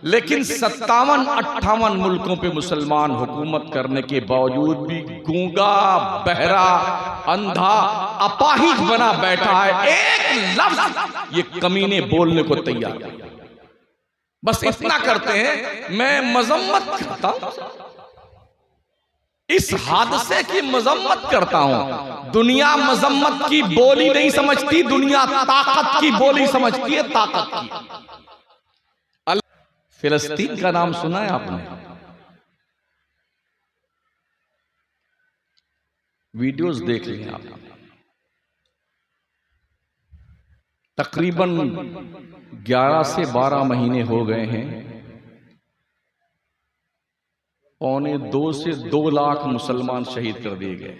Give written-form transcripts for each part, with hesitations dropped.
लेकिन 57-58 मुल्कों पे मुसलमान हुकूमत करने के बावजूद भी गूंगा, बहरा, अंधा, अपाहिज बना बैठा है। एक लफ्ज ये कमीने बोलने को तैयार नहीं। बस इतना करते हैं, मैं मजम्मत करता हूं, इस हादसे की मजम्मत करता हूं। दुनिया मजम्मत की बोली नहीं समझती, दुनिया ताकत की बोली समझती है, ताकत की। फिलिस्तीन का नाम सुना है आपने? वीडियोस देख लें आप। तकरीबन 11 से 12 महीने हो गए हैं, 1.25 से 2 लाख मुसलमान शहीद कर दिए गए।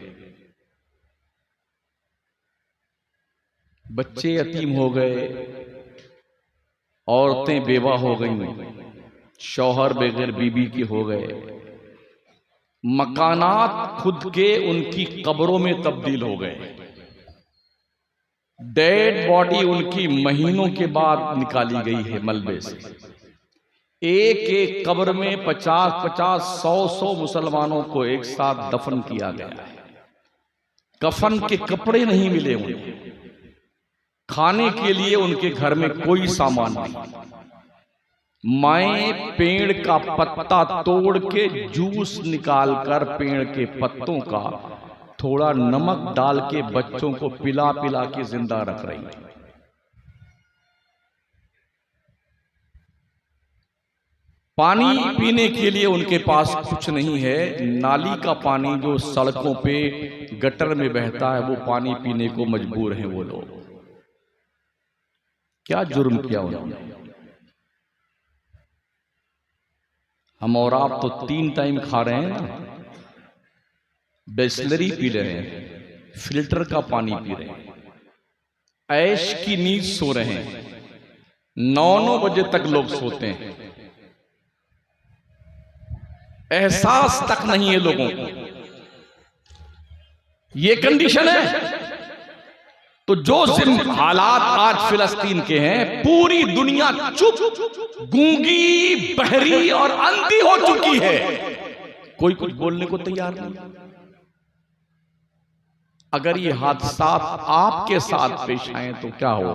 बच्चे यतीम हो गए, औरतें बेवा हो गईं, शौहर बगैर बीबी के हो गए, मकानात खुद के उनकी कब्रों में तब्दील हो गए, डेड बॉडी उनकी महीनों के बाद निकाली गई है मलबे से। एक एक कब्र में 50-50, 100-100 मुसलमानों को एक साथ दफन किया गया है। कफन के कपड़े नहीं मिले उन्हें, खाने के लिए उनके घर में कोई सामान नहीं। माएं पेड़ का पत्ता तोड़ के जूस निकालकर पेड़ के पत्तों का थोड़ा नमक डाल के बच्चों को पिला पिला के जिंदा रख रही है। पानी पीने के लिए उनके पास कुछ नहीं है। नाली का पानी जो सड़कों पे गटर में बहता है, वो पानी पीने को मजबूर हैं वो लोग। क्या जुर्म किया उन्होंने? हम और आप तो 3 टाइम खा रहे हैं ना, बिसलरी पी रहे हैं, फिल्टर का पानी पी रहे हैं, ऐश की नींद सो रहे हैं। 9-9 बजे तक लोग सोते हैं, एहसास तक नहीं है लोगों को। ये कंडीशन है। तो जो हालात आज फिलिस्तीन के हैं, पूरी दुनिया चुप, गूंगी, बहरी और अंधी हो चुकी है। कोई कुछ बोलने को तैयार नहीं। अगर ये हादसात आपके साथ पेश आए तो क्या हो?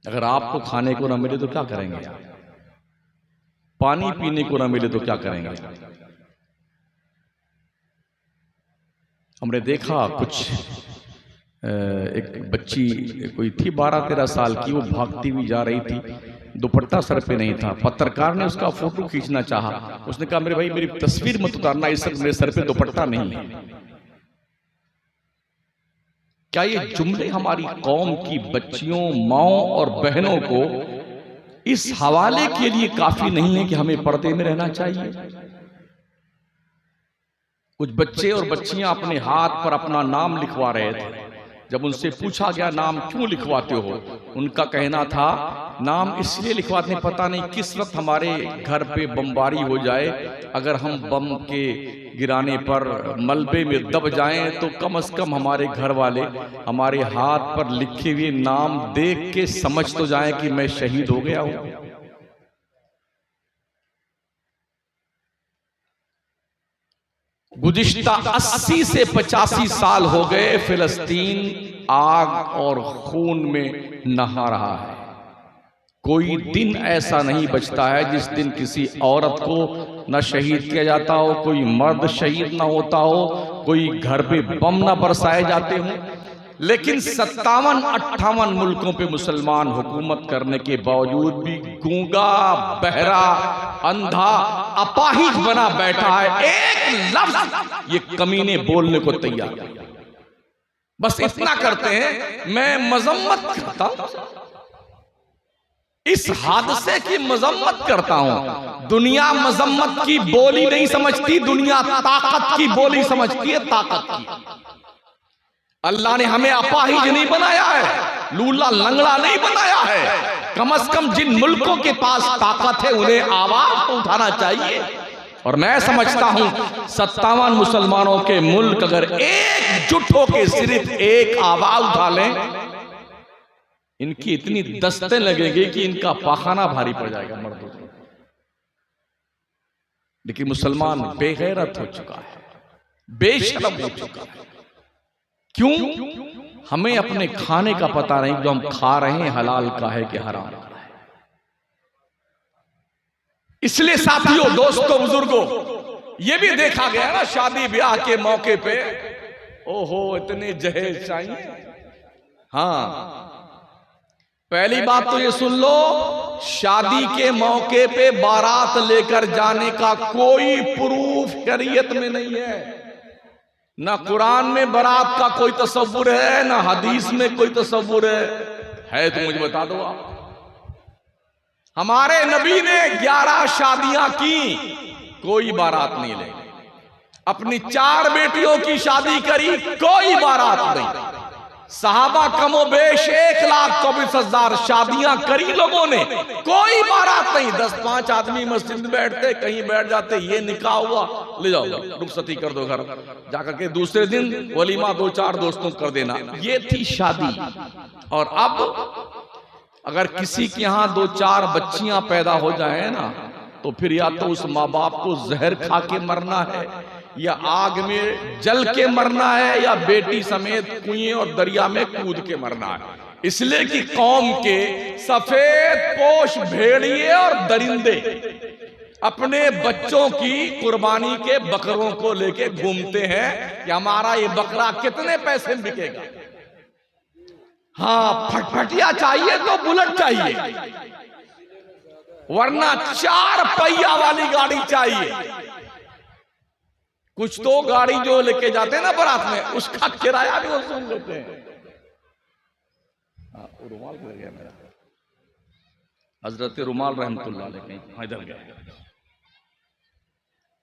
अगर आपको खाने को ना मिले तो क्या करेंगे? पानी पीने को ना मिले तो क्या करेंगे? हमने देखा कुछ एक बच्ची कोई थी 12-13 साल की, वो भागती हुई जा रही थी, दुपट्टा सर पे नहीं था। पत्रकार ने उसका फोटो खींचना चाहा, उसने कहा मेरे भाई मेरी तस्वीर मत उतारना, इस मेरे सर पे दुपट्टा नहीं है। क्या ये जुमले हमारी कौम की बच्चियों, माओं और बहनों को इस हवाले के लिए काफी नहीं है कि हमें पर्दे में रहना चाहिए? कुछ बच्चे और बच्चियां अपने हाथ पर अपना नाम लिखवा रहे थे। जब उनसे पूछा गया नाम क्यों लिखवाते हो, उनका कहना था नाम इसलिए लिखवाते हैं, पता नहीं किस वक्त हमारे घर पे बमबारी हो जाए, अगर हम बम के गिराने पर मलबे में दब जाएं तो कम से कम हमारे घर वाले हमारे हाथ पर लिखे हुए नाम देख के समझ तो जाएं कि मैं शहीद हो गया हूं। गुज़िश्ता 80 से 85 साल हो गए फिलिस्तीन आग और खून में नहा रहा है। कोई दिन ऐसा नहीं बचता है जिस दिन किसी औरत को न शहीद किया जाता हो, कोई मर्द शहीद ना होता हो, कोई घर पे बम ना बरसाए जाते हों। लेकिन 57-58 मुल्कों पे मुसलमान हुकूमत करने के बावजूद भी गूंगा, बहरा, अंधा, अपाहिज बना बैठा है। एक लफ्ज ये कमीने बोलने को तैयार नहीं। बस इतना करते हैं, मैं मजम्मत करता हूं, इस हादसे की मजम्मत करता हूं। दुनिया मजम्मत की बोली नहीं समझती, दुनिया ताकत की बोली समझती है, ताकत की। अल्लाह ने हमें अपाहिज नहीं बनाया है, लूला लंगड़ा नहीं बनाया है। कम से कम जिन मुल्कों के पास ताकत है उन्हें आवाज तो उठाना चाहिए। और मैं समझता हूं 57 मुसलमानों के मुल्क अगर एकजुट होकर सिर्फ एक आवाज उठा लें, इनकी इतनी दस्तें लगेगी कि इनका पाखाना भारी पड़ जाएगा मर्दों को। लेकिन मुसलमान बेगैरत हो चुका है, बेशरम हो चुका है। क्यों? हमें अपने खाने का पता नहीं, जो हम खा रहे हैं हलाल का है कि हराम का है। इसलिए साथियों, दोस्तों, बुजुर्गों, ये भी देखा गया ना शादी ब्याह के मौके पे, ओहो इतने जहेज चाहिए। हाँ, पहली बात तो ये सुन लो, शादी के मौके पे बारात लेकर जाने का कोई प्रूफ शरीयत में नहीं है। ना कुरान में बारात का कोई तस्वुर है, ना हदीस में कोई तस्वुर है तो मुझे बता दो आप। हमारे नबी ने 11 शादियां की, कोई बारात नहीं ले। अपनी 4 बेटियों की शादी करी, कोई बारात नहीं। सहाबा कमोबेश 1,24,000 शादियां करी लोगों ने, कोई बारात नहीं। 10-5 आदमी मस्जिद में बैठते, कहीं बैठ जाते, ये निकाह हुआ, ले जाओ रुखसती कर दो घर जाकर के, दूसरे दिन वलीमा 2-4 दोस्तों कर देना। ये थी शादी। और अब अगर किसी के यहां 2-4 बच्चियां पैदा हो जाए ना, तो फिर या तो उस माँ बाप को जहर खा के मरना है, या आग में जल के मरना है, या बेटी समेत कुएं और दरिया में कूद के मरना है। इसलिए कि कौम के सफेद पोश भेड़िए और दरिंदे अपने बच्चों की कुर्बानी के बकरों को लेके घूमते हैं कि हमारा ये बकरा कितने पैसे में बिकेगा। हाँ, फटफटिया चाहिए तो बुलेट चाहिए, वरना 4 पहिया वाली गाड़ी चाहिए। कुछ तो गाड़ी जो लेके जाते हैं ना बारात में, उसका किराया भी वसूल लेते हैं। रुमाल गिर गया मेरा, हजरत रुमाल रहमतुल्लाह अलैह इधर गए।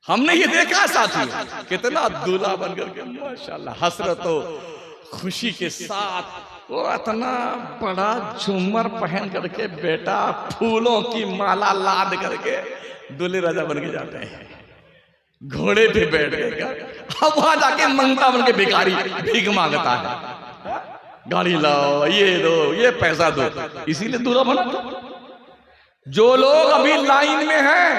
हमने ये देखा साथी, कितना दूल्हा बन करके माशाल्लाह हसरत खुशी के साथ वो इतना बड़ा झूमर पहन करके, बेटा फूलों की माला लाद करके दूल्हे राजा बन के जाते हैं, घोड़े पे बैठ गए। अब वहां जाके मंगता बन के भिखारी भीख मांगता है, गाड़ी लाओ, ये दो, ये पैसा दो। इसीलिए दूल्हा बना। जो लोग अभी लाइन में हैं,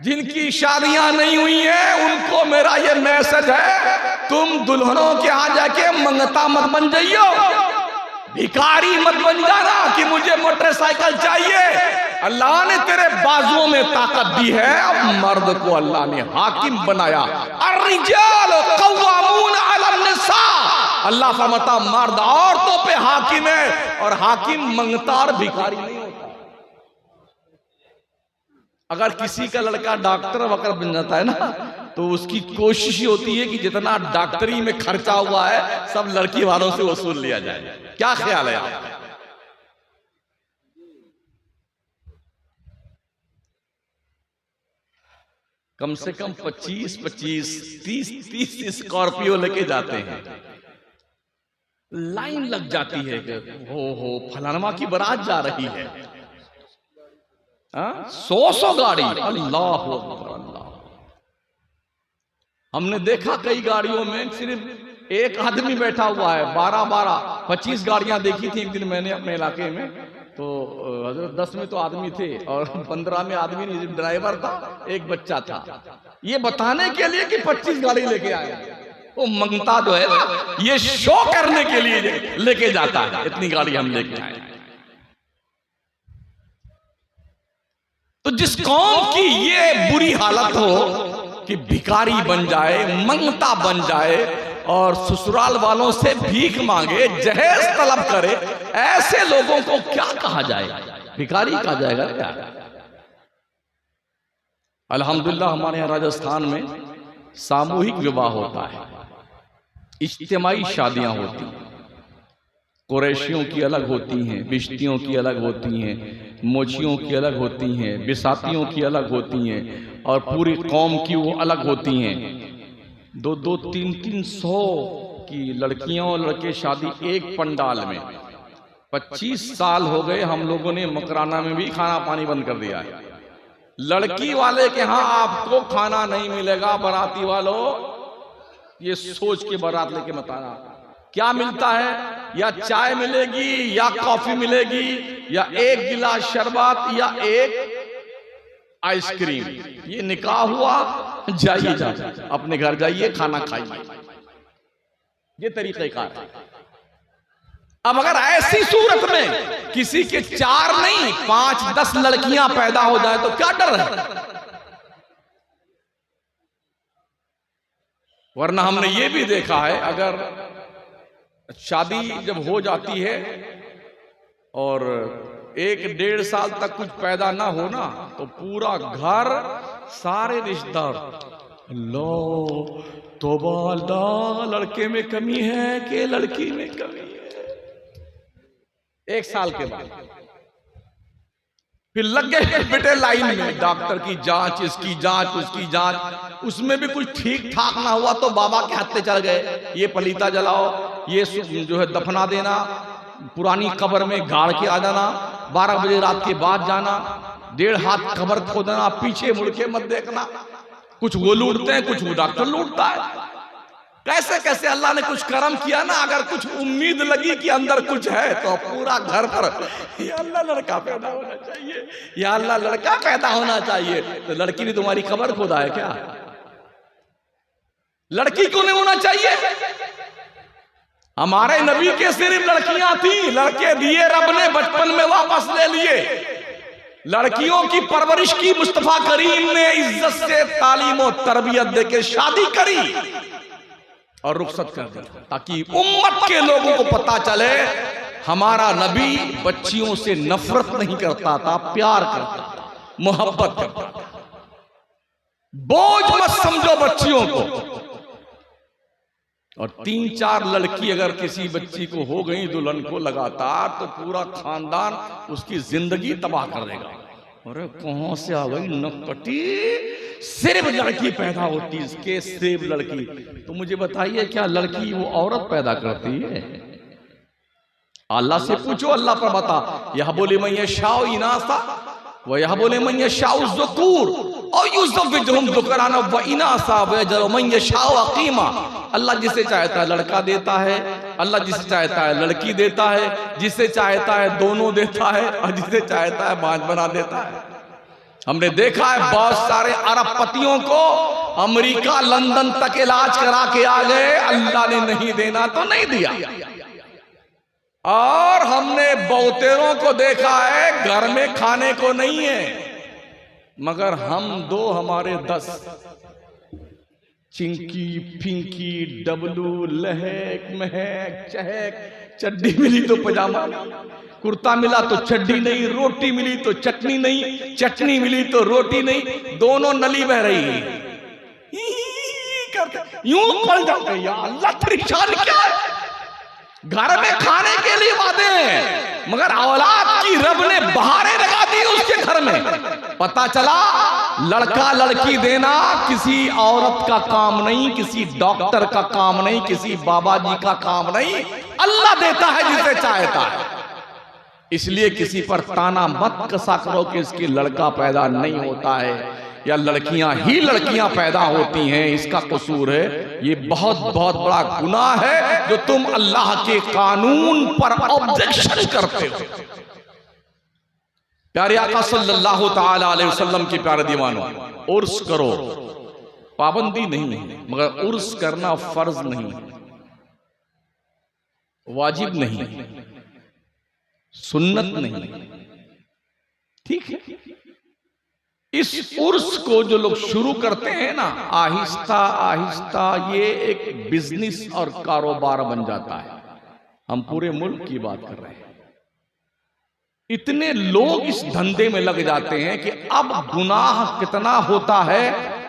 जिनकी शादियां नहीं हुई हैं, उनको मेरा ये मैसेज है, तुम दुल्हनों के यहां जाके मंगता मत बन जाइयो, भिखारी मत बन जाना कि मुझे मोटरसाइकिल चाहिए। अल्लाह ने तेरे बाजुओं में ताकत दी है। अब मर्द को अल्लाह ने हाकिम बनाया। अर्रिजाल कव्वामून अला निसा, अल्लाह फरमाता मर्द औरतों पे हाकिम है, और हाकिम मंगता और भिखारी नहीं होता। अगर किसी का लड़का डॉक्टर वगैरह बन जाता है ना, तो उसकी कोशिश होती है कि जितना डॉक्टरी में खर्चा हुआ है सब लड़की वालों से वसूल लिया जाए। क्या ख्याल है आपका? कम से कम 25-25, 30-30 स्कॉर्पियो लेके जाते हैं, लाइन लग जाती है कि हो फलानमा की बारात जा रही है। 100 गाड़ी, अल्लाह अल्लाह। हमने देखा कई गाड़ियों में सिर्फ एक आदमी बैठा हुआ है। 12-25 गाड़ियां देखी थी एक दिन मैंने अपने इलाके में। तो 10 में तो आदमी थे और 15 में आदमी नहीं, ड्राइवर था, एक बच्चा था। ये बताने के लिए कि 25 गाड़ी लेके आए। वो मंगता जो है ना, ये शो करने के लिए लेके जाता है, इतनी गाड़ी हम लेके आए। तो जिस कौम की ये बुरी हालत हो कि भिखारी बन जाए, मंगता बन जाए और ससुराल वालों से भीख मांगे, जहेज तलब करे, ऐसे लोगों को क्या कहा जाए? भिखारी कहा जाएगा क्या? अल्हम्दुलिल्लाह हमारे यहाँ राजस्थान में सामूहिक विवाह होता है, इज्तिमाई शादियां होती हैं। कुरैशियों की अलग होती हैं, बिश्तियों की अलग होती हैं, मोचियों की अलग होती हैं, बिसातियों की अलग होती हैं, और पूरी कौम की वो अलग होती हैं। 2-2, 3-3 सौ की लड़कियां और लड़के शादी एक पंडाल में। 25 साल हो गए हम लोगों ने मकराना में भी खाना पानी बंद कर दिया है। लड़की वाले के यहाँ आपको खाना नहीं मिलेगा, बाराती वालों ये सोच के बारात लेके मत आना। क्या मिलता है? या चाय मिलेगी या कॉफी मिलेगी या एक गिलास शरबत या एक आइसक्रीम। ये निकाह हुआ, जाइए अपने घर जाइए, खाना खाइए। ये तरीक़ेकार है। अब अगर ऐसी सूरत में किसी के 4 नहीं 5-10 लड़कियां पैदा हो जाए तो क्या डर है? वरना हमने ये भी देखा है, अगर शादी जब हो जाती है और 1-1.5 साल तक कुछ पैदा ना हो ना, तो पूरा घर, सारे रिश्तेदार, लो तौबा अल्लाह, लड़के में कमी है कि लड़की में कमी है। 1 साल के बाद फिर लग गए बेटे लाइन में, डॉक्टर की जांच, इसकी जांच, उसकी जांच। उसमें भी कुछ ठीक ठाक ना हुआ तो बाबा के हत्थे चल गए, ये पलीता जलाओ, ये जो है दफना देना, पुरानी कब्र में गाड़ के आ जाना, 12 बजे रात के बाद जाना, 1.5 हाथ कब्र खोदना, पीछे मुड़ के मत देखना। कुछ वो लूटते हैं, कुछ वो डॉक्टर लूटता है। कैसे कैसे अल्लाह ने कुछ कर्म किया ना, अगर कुछ उम्मीद लगी कि अंदर कुछ है तो पूरा घर पर या अल्लाह लड़का पैदा होना चाहिए, या अल्लाह लड़का पैदा होना चाहिए। तो लड़की ने तुम्हारी कब्र खोदा है क्या? लड़की क्यों नहीं होना चाहिए? हमारे नबी के सिर्फ लड़कियां थी, लड़के दिए रब ने, बचपन में वापस ले लिए। लड़कियों की परवरिश की मुस्तफा करीम ने इज्जत से तालीम और तरबियत देके शादी करी और रुखसत कर दी, ताकि उम्मत के लोगों को पता चले हमारा नबी बच्चियों से नफरत नहीं करता था, प्यार करता था, मोहब्बत करता था। बोझ मत समझो बच्चियों को। और 3-4 लड़की अगर किसी बच्ची को हो गई दुल्हन को लगातार, तो पूरा खानदान उसकी जिंदगी तबाह कर देगा। अरे कहां से आ गई नकटी, सिर्फ लड़की पैदा होती इसके, सिर्फ लड़की। तो मुझे बताइए, क्या लड़की वो औरत पैदा करती है? अल्लाह से पूछो, अल्लाह पर बता। यह बोले मैं ये शाओ इनासा व यह बोले मैं ये शाओ ज़ुकूर और युज़व्विजुहुम ज़ुकराना व इनासा व यजअलु मैं यशाओ अक़ीमा। अल्लाह जिसे चाहता है लड़का देता है, अल्लाह जिसे चाहता है लड़की देता है, जिसे चाहता है दोनों देता है, और जिसे चाहता है बांझ बना देता है। हमने देखा है बहुत सारे अरबपतियों को अमेरिका लंदन तक इलाज करा के आ गए, अल्लाह ने नहीं देना तो नहीं दिया। और हमने बहुतेरों को देखा है घर में खाने को नहीं है, मगर हम 2 हमारे 10, चिंकी फिंकी डबलू लहक महक चहक, चड्डी मिली तो पजामा, कुर्ता मिला तो चड्डी नहीं, रोटी मिली तो चटनी नहीं, चटनी मिली तो रोटी नहीं, दोनों नली बह रही है, करते यूं पड़ जाते। या अल्लाह तेरी शान क्या है? घर में खाने के लिए वादे हैं, मगर औलाद की रब ने बहारें लगा दी उसके घर में। पता चला लड़का लड़की देना किसी औरत का काम नहीं, किसी डॉक्टर का काम नहीं, किसी बाबा जी का काम नहीं, अल्लाह देता है जिसे चाहता है। इसलिए किसी पर ताना मत कसा करो कि इसकी लड़का पैदा नहीं होता है या लड़कियां ही लड़कियां पैदा होती हैं, इसका कसूर है। ये बहुत बहुत बड़ा गुनाह है जो तुम अल्लाह के कानून पर ऑब्जेक्शन करते हो। प्यारे आका सल्लल्लाहु ताला अलैहि वसल्लम के प्यारे दीवानों, उर्स करो, पाबंदी नहीं है, मगर उर्स करना फर्ज नहीं, वाजिब नहीं, सुन्नत नहीं, ठीक है। इस उर्स को जो लोग शुरू करते हैं ना, आहिस्ता आहिस्ता ये एक बिजनेस और कारोबार बन जाता है। हम पूरे मुल्क की बात कर रहे हैं। इतने लोग इस धंधे में लग जाते हैं कि अब गुनाह कितना होता है,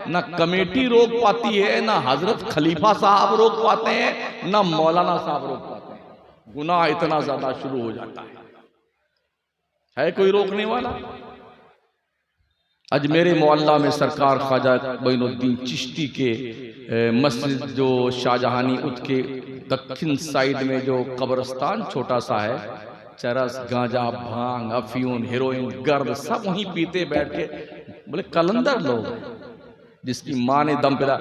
ना कमेटी रोक पाती है, ना हजरत खलीफा साहब रोक पाते हैं, ना मौलाना साहब रोक पाते हैं। गुनाह इतना ज्यादा शुरू हो जाता है कोई रोकने वाला? आज मेरे मोहल्ला में सरकार ख्वाजा मोइनुद्दीन चिश्ती के मस्जिद जो शाहजहानी उत के दक्षिण साइड में जो कब्रिस्तान छोटा सा है, चरस गांजा भांग अफीम हेरोइन गर्द सब वहीं पीते बैठ के। बोले कलंदर लोग जिसकी माँ ने दम पिला।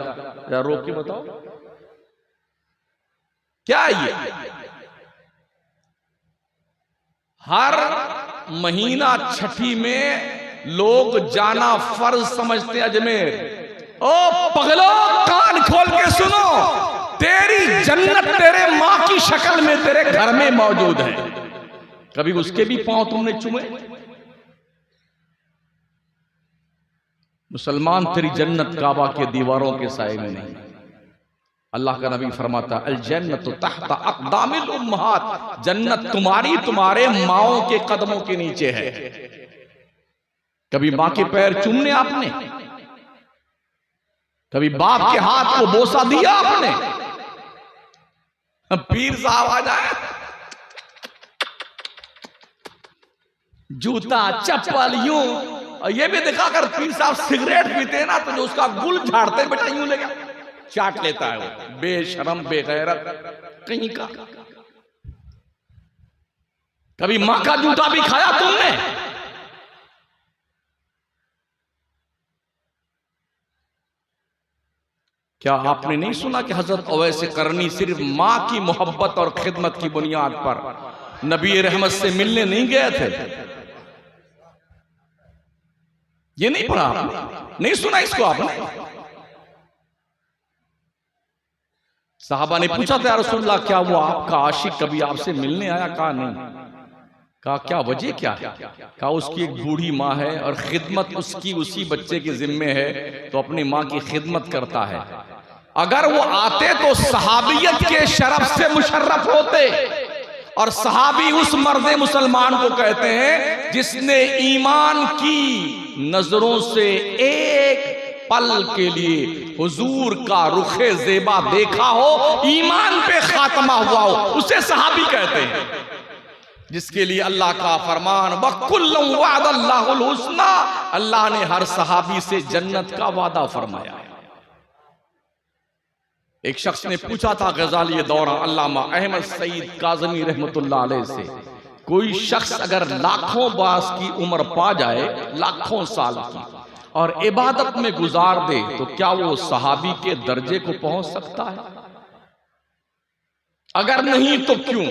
रोक के बताओ क्या ये? हर महीना छठी में लोग जाना फर्ज समझते अजमेर। ओ पगलो, कान खोल के सुनो, तेरी जन्नत तेरे मां की शक्ल में तेरे घर में मौजूद है। कभी उसके भी पांव तुमने चूमे? मुसलमान, तेरी जन्नत काबा के दीवारों के साए में नहीं। अल्लाह का नबी फरमाता अल जन्नतु तहता अक़दामिल उम्महात, जन्नत तुम्हारी तुम्हारे माओं के कदमों के नीचे है। कभी मां के पैर चूमने आपने? कभी बाप के हाथ को बोसा दिया आपने? पीर साहब आ जाए, जूता चप्पल यूं, ये भी दिखाकर पीर साहब सिगरेट पीते हैं ना, तो जो उसका गुल झाड़ते बेटा यूं लेगा चाट लेता है वो, बेशरम बेगैरत कहीं का। कभी मां का जूता भी खाया तुमने? क्या आपने नहीं सुना कि हजरत अवैस करनी सिर्फ मां की मोहब्बत और खिदमत की बुनियाद पर नबी रहमत से मिलने नहीं गए थे? ये नहीं पढ़ा आपने? नहीं सुना इसको आपने? साहबा ने पूछा था, या रसूलल्लाह, क्या वो आपका आशिक कभी आपसे मिलने आया? कहा नहीं। कहा क्या वजह क्या है? कहा उसकी एक बूढ़ी माँ है और खिदमत उसकी उसी बच्चे के जिम्मे है, तो अपनी माँ की खिदमत करता है। अगर वो आते तो सहाबियत के शरफ से मुशर्रफ होते, और सहाबी उस मर्द मुसलमान को कहते हैं जिसने ईमान की नजरों से एक पल के लिए हुजूर का रुखे ज़ेबा देखा हो, ईमान पे खात्मा हुआ हो, उसे सहाबी कहते हैं। जिसके लिए अल्लाह का फरमान वकुल्लुम वअदल्लाहुल हुस्ना, अल्लाह ने हर सहाबी से जन्नत का वादा फरमाया है। एक शख्स ने पूछा था गजाली दौरा अल्लामा अहमद सईद काज़मी रहमतुल्लाह अलैह से, कोई शख्स अगर लाखों बरस की उम्र पा जाए, लाखों साल की, और इबादत में गुजार दे, तो क्या वो सहाबी के दर्जे को पहुंच सकता है? अगर नहीं तो क्यों?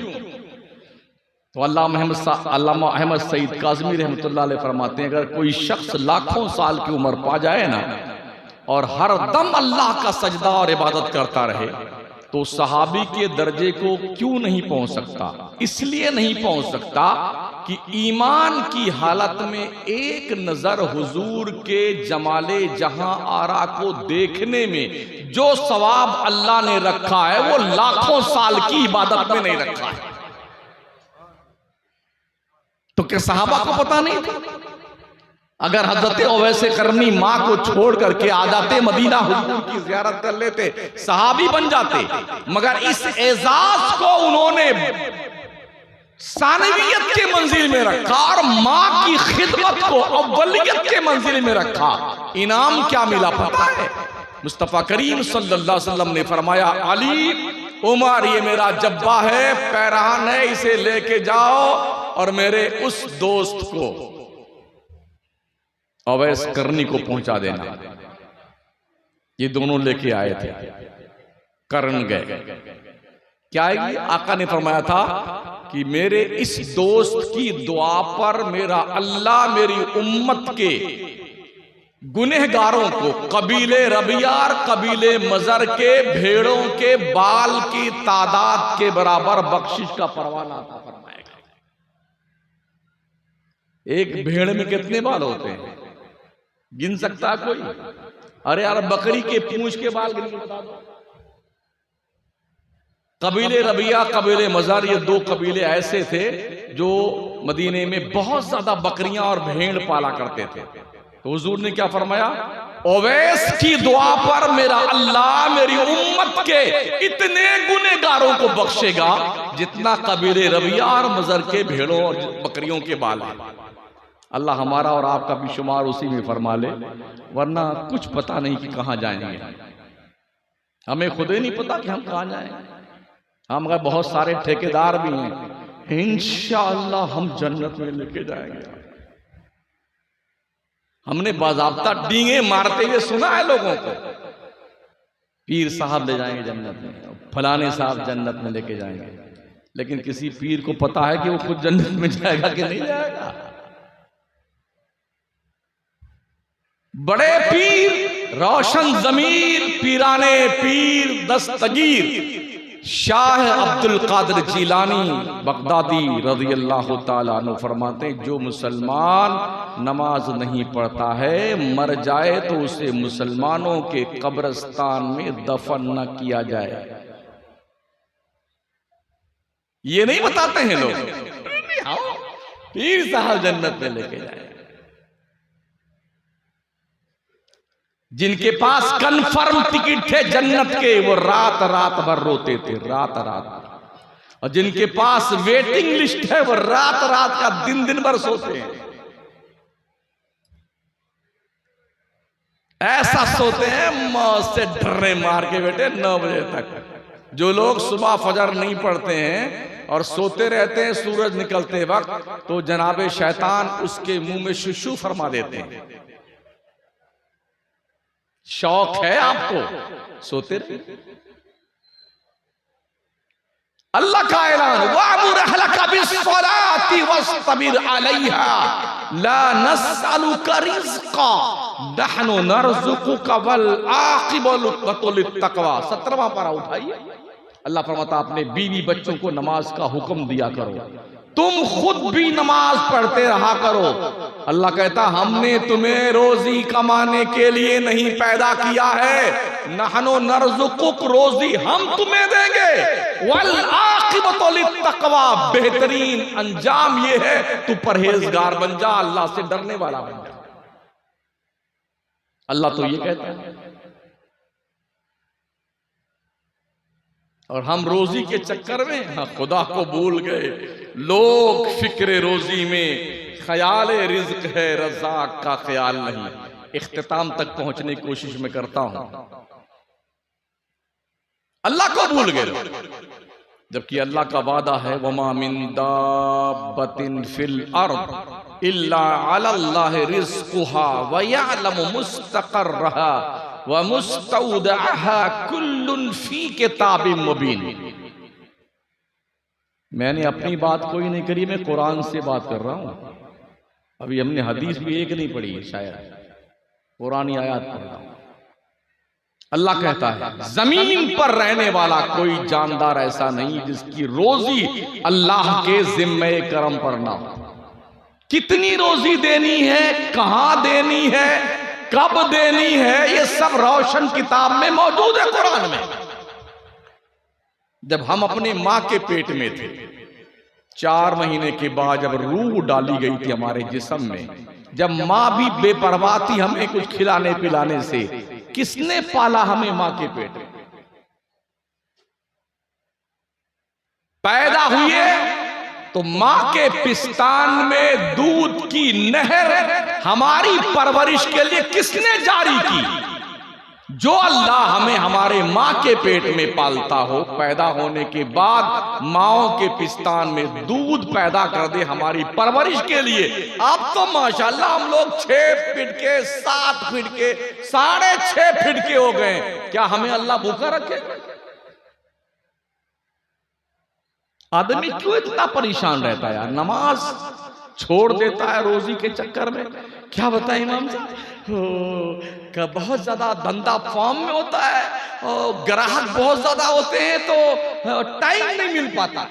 तो अल्लामा अहमद सईद काज़मी रहमतुल्लाह अलैह फरमाते हैं, अगर कोई शख्स लाखों साल की उम्र पा जाए ना, और हर दम अल्लाह का सजदा और इबादत करता रहे, तो सहाबी के दर्जे को क्यों नहीं पहुंच सकता? इसलिए नहीं पहुंच सकता कि ईमान की हालत में एक नजर हुजूर के जमाले जहां आरा को देखने में जो सवाब अल्लाह ने रखा है, वो लाखों साल की इबादत में नहीं रखा है। तो क्या सहाबा को पता नहीं था? अगर हजरत अवैस करनी मां को छोड़ करके आ जाते मदीना, हुजूर की ज़ियारत कर लेते, सहाबी बन जाते, मगर इस एजाज को उन्होंने सानवियत के मंजिल में रखा और मां की खिदमत को अव्वलियत के मंजिल में रखा। इनाम क्या मिला पता है? मुस्तफा करीम सल्लल्लाहु अलैहि वसल्लम ने फरमाया, अली, उमर, ये मेरा जब्बा है, पैरान है, इसे लेके जाओ और मेरे उस दोस्त को अवैस करनी को पहुंचा देना। ये दोनों लेके आए थे, करण गए। क्या है? आका ने फरमाया था कि मेरे इस दोस्त की दुआ पर मेरा अल्लाह मेरी उम्मत के गुनहगारों को कबीले रबिया और कबीले मजर के भेड़ों के बाल की तादाद के बराबर बख्शिश का परवाना अता फरमाएगा। एक भेड़ में कितने बाल होते हैं? गिन सकता है कोई? अरे यार, बकरी के पूंछ के बाल गिन के बता दो। कबीले रबिया कबीले मजार, ये दो कबीले ऐसे थे जो मदीने में बहुत ज्यादा बकरियां और भेड़ पाला करते थे। तो हुजूर ने क्या फरमाया? ओवैस की दुआ पर मेरा अल्लाह मेरी उम्मत के इतने गुनहगारों को बख्शेगा जितना कबीले रबिया और मजर के भेड़ों और बकरियों के बाल है। अल्लाह हमारा और आपका भी शुमार उसी में फरमा ले, वरना कुछ पता नहीं कि कहां जाएंगे। हमें खुद ही नहीं पता कि हम कहां जाएंगे। हम अगर बहुत सारे ठेकेदार भी हैं, इंशाअल्लाह हम जन्नत में लेके जाएंगे। हमने बाज़ाब्ता डींगे मारते हुए सुना है लोगों को, पीर साहब ले जाएंगे जन्नत में, फलाने साहब जन्नत में लेके जाएंगे। लेकिन किसी पीर को पता है कि वो खुद जन्नत में जाएगा कि नहीं जाएगा। बड़े पीर, रोशन जमीर, पीराने पीर दस्तगीर शाह अब्दुल कादिर जीलानी बगदादी रज़ी अल्लाह ताला अन्हु फरमाते हैं, जो मुसलमान नमाज नहीं पढ़ता है मर जाए तो उसे मुसलमानों के कब्रिस्तान में दफन न किया जाए। ये नहीं बताते हैं लोग, पीर साहब जन्नत में लेके जाए। जिनके पास कन्फर्म टिकट थे जन्नत के, वो रात रात भर रोते थे, रात रात। और जिनके पास वेटिंग लिस्ट है वो रात रात का दिन दिन भर सोते हैं। ऐसा सोते हैं मौत से डरे मार के बेटे 9 बजे तक। जो लोग सुबह फजर नहीं पढ़ते हैं और सोते रहते हैं सूरज निकलते वक्त, तो जनाबे शैतान उसके मुंह में शुशु फरमा देते हैं। शौक है आपको, सोते रहे। अल्लाह का ऐलान, वामुर अहलका बिस्सलाति वस्तबिर अलैहा ला नस्अलुका रिज़्क़ा नहनु नर्ज़ुकुका वल आक़िबतु लित्तक़वा। 17वां पारा उठाइए। अल्लाह फरमाता, अपने बीवी बच्चों को नमाज का हुक्म दिया करो, तुम खुद भी नमाज पढ़ते रहा करो। अल्लाह कहता, हमने तुम्हें रोजी कमाने के लिए नहीं पैदा किया है, नहनु नर्ज़ुकुक, रोजी हम तुम्हें देंगे, वल आक़िबतु लित्तक़वा, बेहतरीन अंजाम ये है तू परहेजगार बन जा, अल्लाह से डरने वाला बन जा। अल्लाह तो ये कहता है। और हम रोजी के चक्कर में खुदा को भूल गए। लोग फिक्र रोजी में, ख्याल रिज़्क़ है, रज़ाक का ख्याल नहीं। इख्तिताम तक पहुंचने की कोशिश में करता हूं। अल्लाह को भूल गए, जबकि अल्लाह का वादा है, वमा मिन दाब्बतिन फिल अर्द इल्ला अलल्लाहि रिज़्क़ुहा व यअलमु मुस्तक़र्रहा व मुस्तौदअहा कुल्लुन फी किताबिम मुबीन। मैंने अपनी बात कोई नहीं करी, मैं कुरान से बात कर रहा हूं। अभी हमने हदीस भी एक नहीं पढ़ी, शायद पुरानी आयत पढ़ रहा हूं। अल्लाह कहता है, जमीन पर रहने वाला कोई जानदार ऐसा नहीं जिसकी रोजी अल्लाह के जिम्मे करम पर ना हो। कितनी रोजी देनी है, कहां देनी है, कब देनी है, ये सब रोशन किताब में मौजूद है, कुरान में। जब हम अपने मां के पेट में थे, 4 महीने के बाद जब रूह डाली गई थी हमारे जिस्म में, जब मां भी बेपरवाह थी हमें कुछ खिलाने पिलाने से, किसने पाला हमें मां के पेट में? पैदा हुए तो मां के पिस्तान में दूध की नहर हमारी परवरिश के लिए किसने जारी की? जो अल्लाह हमें हमारे मां के पेट में पालता हो, पैदा होने के बाद माओं के पिस्तान में दूध पैदा कर दे हमारी परवरिश के लिए। अब तो माशाल्लाह हम लोग 6 फीट के, 7 फीट के, 6.5 फीट के हो गए। क्या हमें अल्लाह भूखा रखे? आदमी क्यों इतना परेशान रहता है यार? नमाज छोड़ देता है रोजी के चक्कर में। क्या बताएं इमाम साहब, का बहुत ज्यादा धंधा फॉर्म में होता है और ग्राहक बहुत ज्यादा होते हैं, तो टाइम नहीं मिल पाता,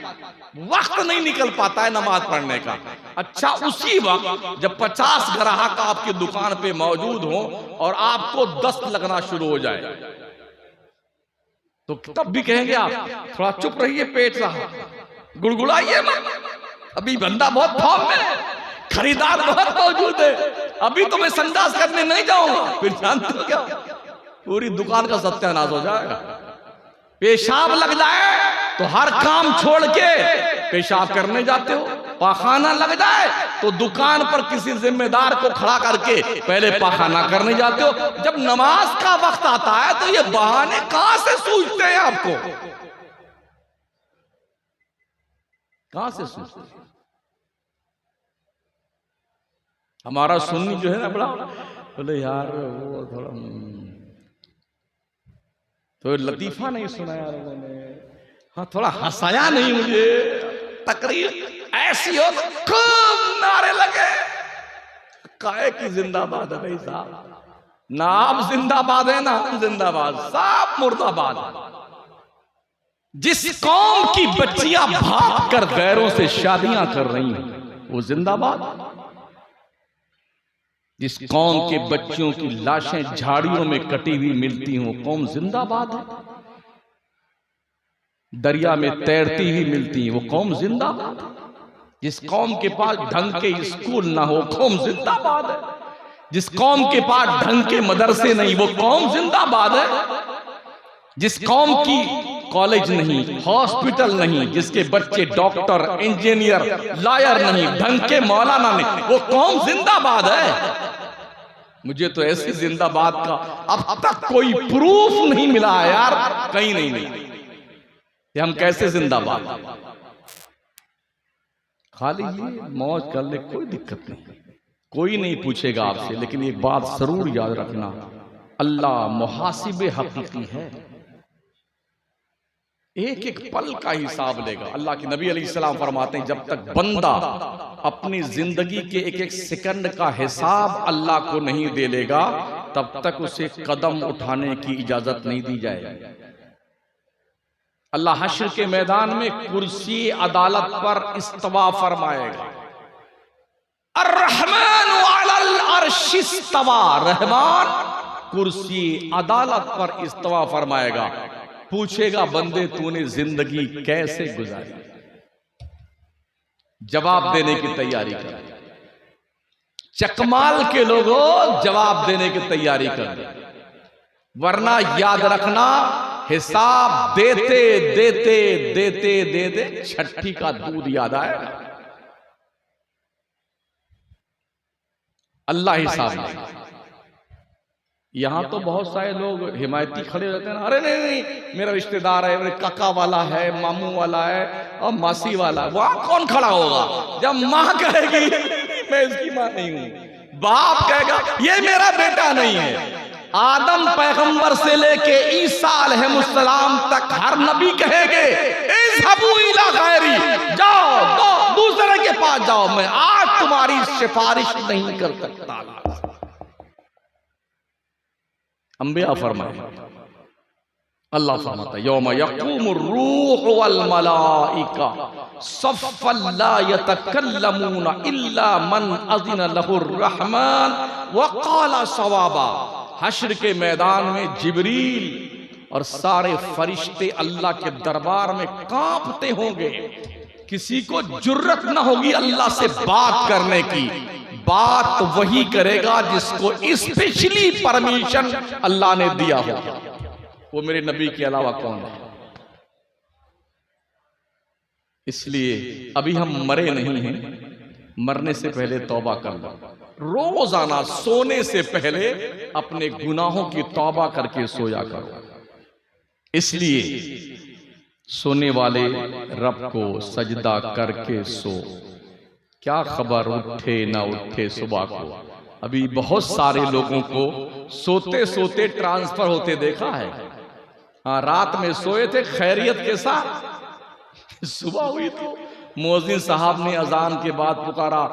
वक्त नहीं निकल पाता है नमाज पढ़ने का। अच्छा, उसी वक्त जब 50 ग्राहक आपकी दुकान पे मौजूद हो और आपको दस्त लगना शुरू हो जाए, तो तब भी कहेंगे आप थोड़ा चुप रहिए, पेट साहब गुड़गुड़ाइए मत, अभी बंदा बहुत फॉर्म में है, खरीदार बहुत मौजूद है, अभी तो मैं संडास करने नहीं जाऊंगा। फिर जानते हो क्या, पूरी दुकान का सत्यानाश हो जाएगा। पेशाब लग जाए तो हर काम छोड़ के पेशाब करने जाते हो, पाखाना लग जाए तो दुकान पर किसी जिम्मेदार को खड़ा करके पहले पाखाना करने जाते हो। जब नमाज का वक्त आता है तो ये बहाने कहां से सूझते हैं आपको? कहां से सूझते हैं? हमारा सुन्नी जो है ना बड़ा, बोले यार वो थोड़ा तो लतीफा नहीं सुनाया लोगों ने, हाँ थोड़ा हंसाया नहीं मुझे, तकरीर ऐसी हो खूब नारे लगे, काहे की जिंदाबाद है भाई साहब, ना आप जिंदाबाद है ना हम जिंदाबाद, सब मुर्दाबाद। जिस कौम की बच्चियां भाग कर गैरों से शादियां कर रही हैं वो जिंदाबाद। जिस कौम के बच्चियों की लाशें झाड़ियों में कटी हुई मिलती हों कौम जिंदाबाद है। दरिया में तैरती हुई मिलती है वो कौम जिंदाबाद है। जिस कौम के पास ढंग के स्कूल ना हो कौम जिंदाबाद है। जिस कौम के पास ढंग के मदरसे नहीं वो कौम जिंदाबाद है। जिस कौम की कॉलेज नहीं, हॉस्पिटल नहीं, जिसके बच्चे डॉक्टर, इंजीनियर, लॉयर नहीं, ढंग के मौलाना नहीं, वो कौम जिंदाबाद है। मुझे तो ऐसी जिंदाबाद का अब तक कोई प्रूफ नहीं मिला है यार, कहीं नहीं मिला कि हम कैसे जिंदाबाद। खाली ये मौज कर ले, कोई दिक्कत नहीं, कोई नहीं पूछेगा आपसे। लेकिन एक बात जरूर याद रखना, अल्लाह मुहासिबे हकीकी है, एक एक पल का हिसाब लेगा। अल्लाह के नबी अलैहिस्सलाम फरमाते हैं जब तक बंदा अपनी जिंदगी के एक एक सेकंड का हिसाब अल्लाह को नहीं दे लेगा तब तक उसे कदम उठाने की इजाजत नहीं दी जाएगी। अल्लाह हश्र के मैदान में कुर्सी अदालत पर इस्तवा फरमाएगा। अर्रहमान अलल अर्श इस्तवा, रहमान कुर्सी अदालत पर इस्तवा फरमाएगा। पूछेगा बंदे तूने जिंदगी कैसे गुजारी, जवाब देने की तैयारी कर। चकमाल के लोगों जवाब देने की तैयारी कर, वरना याद रखना हिसाब देते देते देते देते छठी का दूध याद आएगा। अल्लाह हिसाब देगा। यहां तो बहुत सारे लोग हिमायती खड़े रहते हैं, अरे नहीं नहीं मेरा रिश्तेदार है, मेरे काका वाला है, मामू वाला है और मासी वाला है। वहां कौन खड़ा होगा जब मां कहेगी मैं इसकी मां नहीं हूं, बाप कहेगा ये मेरा बेटा नहीं है। आदम पैगंबर से लेके ईसा अलैहिस्सलाम तक हर नबी कहेंगे इज़हबू इला गैरी, जाओ तो दूसरे के पास जाओ, मैं आज तुम्हारी सिफारिश नहीं कर सकता। अंबिया फरमाए, अल्लाह फरमाता यौम यक़ूमुर रूह वल मलाइका सफ़्फ़न ला यतकल्लमून इल्ला मन अज़िन लहुर रहमान व क़ाला सवाबा। हश्र के मैदान में जिब्रील और सारे फरिश्ते अल्लाह के दरबार में कांपते होंगे। किसी को जुर्रत ना होगी अल्लाह से बात करने की। बात वही करेगा जिसको स्पेशली परमिशन अल्लाह ने दिया हो, वो मेरे नबी के अलावा कौन है। इसलिए अभी हम मरे नहीं हैं, मरने से पहले तौबा कर लो। रोजाना सोने से पहले अपने गुनाहों की तौबा करके सोया करो। इसलिए सोने वाले रब को सजदा करके सो। क्या खबर उठे ना उठे सुबह को। अभी बहुत सारे लोगों को सोते सोते ट्रांसफर होते देखा है। हाँ, रात में सोए थे खैरियत के साथ, सुबह हुई तो मुअज्जिन साहब ने अजान के बाद पुकारा,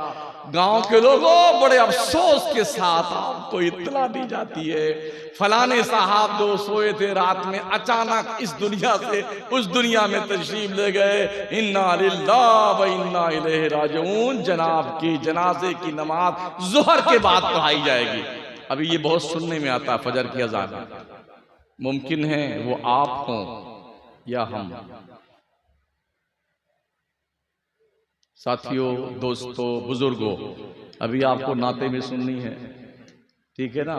गांव के लोगों बड़े अफसोस के साथ आपको इत्तला दी जाती है फलाने साहब जो सोए थे रात में अचानक इस दुनिया से उस दुनिया में तशरीफ ले गए। इन्ना लिल्लाहि व इन्ना इलैहि राजिऊन। जनाब की जनाजे की नमाज ज़ोहर के बाद पढ़ाई जाएगी। अभी ये बहुत सुनने में आता है फजर की अजान। मुमकिन है वो आप हों या हम। साथियों, दोस्तों, बुजुर्गों, अभी आपको नाते में सुननी है, ठीक है ना।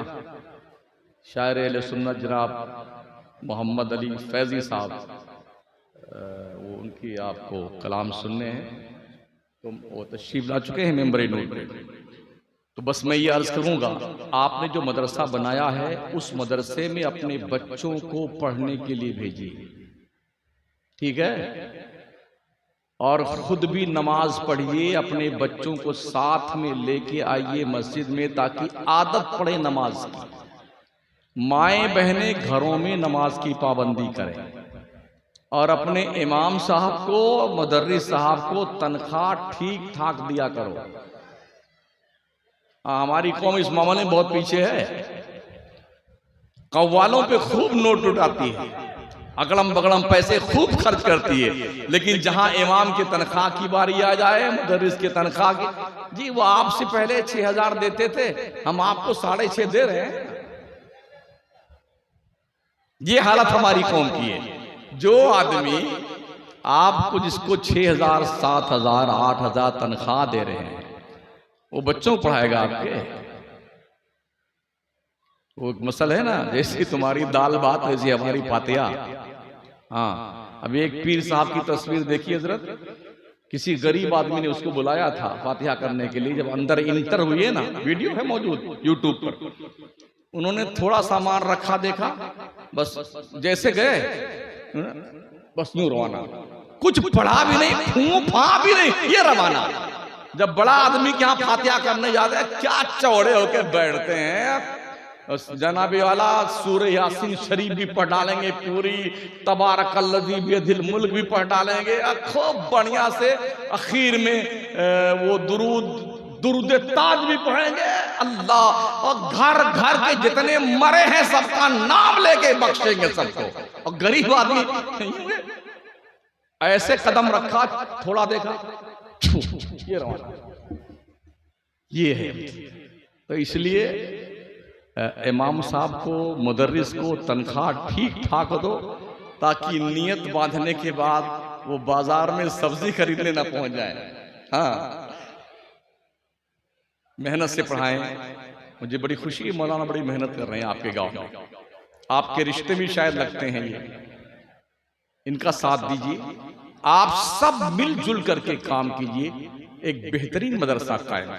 शायर अहले सुन्नत जनाब मोहम्मद अली फैजी साहब, वो उनकी आपको कलाम सुनने हैं। तो वो तशरीफ ला चुके हैं मेंबर नूर पे। तो बस मैं ये अर्ज करूंगा, आपने जो मदरसा बनाया है उस मदरसे में अपने बच्चों को पढ़ने के लिए भेजिए, ठीक है। और खुद भी नमाज पढ़िए, अपने बच्चों को साथ में लेके आइए मस्जिद में, ताकि आदत पड़े नमाज की। माएं बहनें घरों में नमाज की पाबंदी करें और अपने इमाम साहब को, मुदर्रिस साहब को तनख्वाह ठीक ठाक दिया करो। हमारी कौम इस मामले में बहुत पीछे है। कव्वालों पे खूब नोट उठाती है, अगड़म बगड़म पैसे खूब खर्च करती है, लेकिन जहां इमाम की तनख्वाह की बारी आ जाए, मुदर्रिस की तनख्वाह की, जी वो आपसे पहले 6,000 देते थे, हम आपको 6.5 दे रहे हैं। ये हालत हमारी कौम की है। जो आदमी आपको, जिसको 6,000, 7,000, 8,000 तनख्वाह दे रहे हैं, वो बच्चों को पढ़ाएगा आपके? वो एक मसल है ना, जैसी तुम्हारी दाल भात वैसी हमारी फातिहा। हाँ, अभी एक पीर साहब की तस्वीर देखी हजरत, किसी गरीब आदमी ने उसको बुलाया था फातिहा करने के लिए। जब अंदर इंटर हुए ना, वीडियो है मौजूद यूट्यूब पर, उन्होंने थोड़ा सामान रखा, देखा, बस जैसे गए बस यूं रवाना, कुछ पढ़ा भी नहीं, फूफा भी नहीं, ये रवाना। जब बड़ा आदमी के यहाँ फातिहा करने जाते हैं, क्या चौड़े होके बैठते हैं। जनाबी वाला सूरह यासीन शरीफ भी पढ़ डालेंगे, पूरी तबारकल्लज़ी बियदिल मुल्क भी पढ़ डालेंगे, खूब बढ़िया से। आखिर में वो दुरूद ताज भी पढ़ेंगे, अल्लाह। और घर घर के जितने मरे हैं सबका नाम लेके बख्शेंगे सबको। और गरीब आदमी ऐसे कदम रखा, थोड़ा देखा, ये रहा, ये है। तो इसलिए इमाम साहब को, मुदर्रिस को तनख्वाह ठीक ठाक दो, ताकि नियत बांधने के बाद वो बाजार में सब्जी खरीदने ना पहुंच जाए। हाँ, मेहनत से पढ़ाएं। मुझे बड़ी खुशी है, मौलाना बड़ी मेहनत कर रहे हैं आपके गांव में। आपके रिश्ते भी शायद लगते हैं ये, इनका साथ दीजिए। आप सब मिलजुल करके काम कीजिए, एक बेहतरीन मदरसा कायम,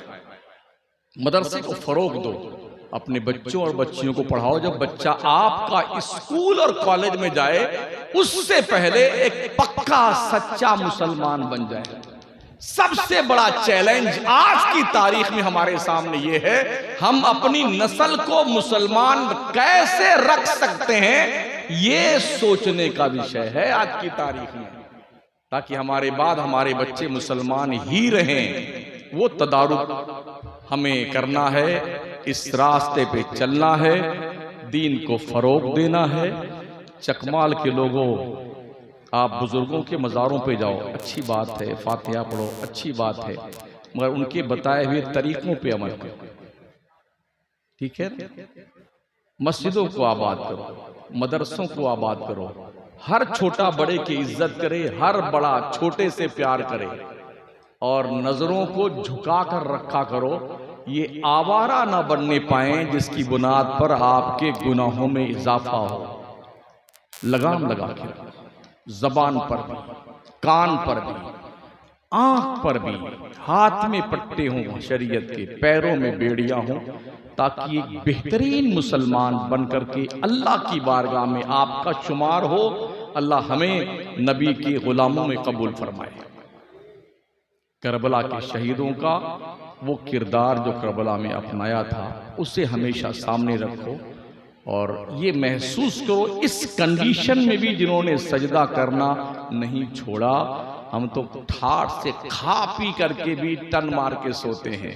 मदरसे को फरोग दो, अपने बच्चों और बच्चियों को पढ़ाओ। जब बच्चा आपका स्कूल और कॉलेज में जाए, उससे पहले एक पक्का सच्चा मुसलमान बन जाए। सबसे बड़ा चैलेंज आज की तारीख में हमारे सामने ये है, हम अपनी नस्ल को मुसलमान कैसे रख सकते हैं, ये सोचने का विषय है आज की तारीख में, ताकि हमारे बाद हमारे बच्चे मुसलमान ही रहें। वो तदारुक हमें करना है, इस रास्ते पे चलना है, दीन को फरोग देना है। चकमाल के लोगों, आप बुजुर्गों के मज़ारों पे जाओ, अच्छी बात है, फातिहा पढ़ो, अच्छी बात है, मगर उनके बताए हुए तरीकों पे अमल करो, ठीक है। मस्जिदों को आबाद करो, मदरसों को आबाद करो, हर छोटा बड़े की इज्जत करे, हर बड़ा छोटे से प्यार करे, और नजरों को झुका कर रखा करो। ये आवारा ना बनने पाए जिसकी बुनियाद पर आपके गुनाहों में इजाफा हो। लगाम लगा के, जबान पर भी, कान पर भी, आंख पर भी, हाथ में पट्टे हों शरीयत के, पैरों में बेड़ियां हों, ताकि एक बेहतरीन मुसलमान बनकर के अल्लाह की बारगाह में आपका शुमार हो। अल्लाह हमें नबी के गुलामों में कबूल फरमाए। करबला के शहीदों का वो किरदार जो करबला में अपनाया था, उसे हमेशा सामने रखो, और ये महसूस करो, इस कंडीशन में भी जिन्होंने सजदा करना नहीं छोड़ा, हम तो ठाठ से खा पी करके भी टन मार के सोते हैं।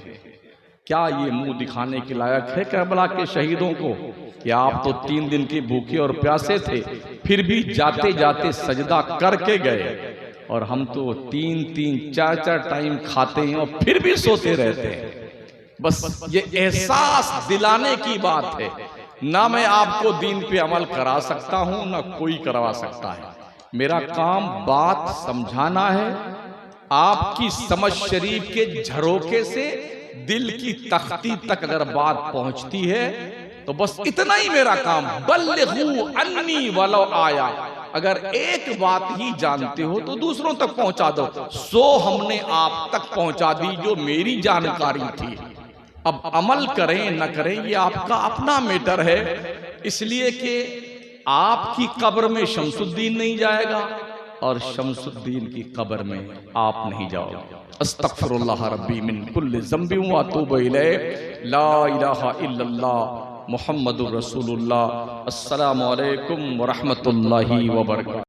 क्या ये मुंह दिखाने के लायक है करबला के शहीदों को कि आप तो 3 दिन के भूखे और प्यासे थे, फिर भी जाते जाते सजदा करके गए, और हम तो 3-3, 4-4 टाइम खाते हैं और फिर भी सोते रहते हैं। बस ये एहसास दिलाने की बात है। ना मैं आपको दीन पे अमल करा सकता हूं, ना कोई करवा सकता है। मेरा काम बात समझाना है। आपकी समझ शरीफ के झरोके से दिल की तख्ती तक अगर बात पहुंचती है, तो बस इतना ही मेरा काम। बल्लिगू अन्नी वलो आया, अगर एक बात ही जानते हो तो दूसरों तक पहुंचा दो। सो हमने आप तक पहुंचा दी जो मेरी जानकारी थी। अब अमल करें न करें ये आपका अपना मैटर है, इसलिए कि आपकी कब्र में शमसुद्दीन नहीं जाएगा और शमसुद्दीन की कब्र में आप नहीं जाओगे। अस्तगफिरुल्लाह रब्बी मिन कुल्लि ज़ंबि व अतूबु इलैह, ला इलाहा इल्लल्लाह मुहम्मदुर रसूलुल्लाह। अस्सलामु अलैकुम व रहमतुल्लाहि व बरकातहू।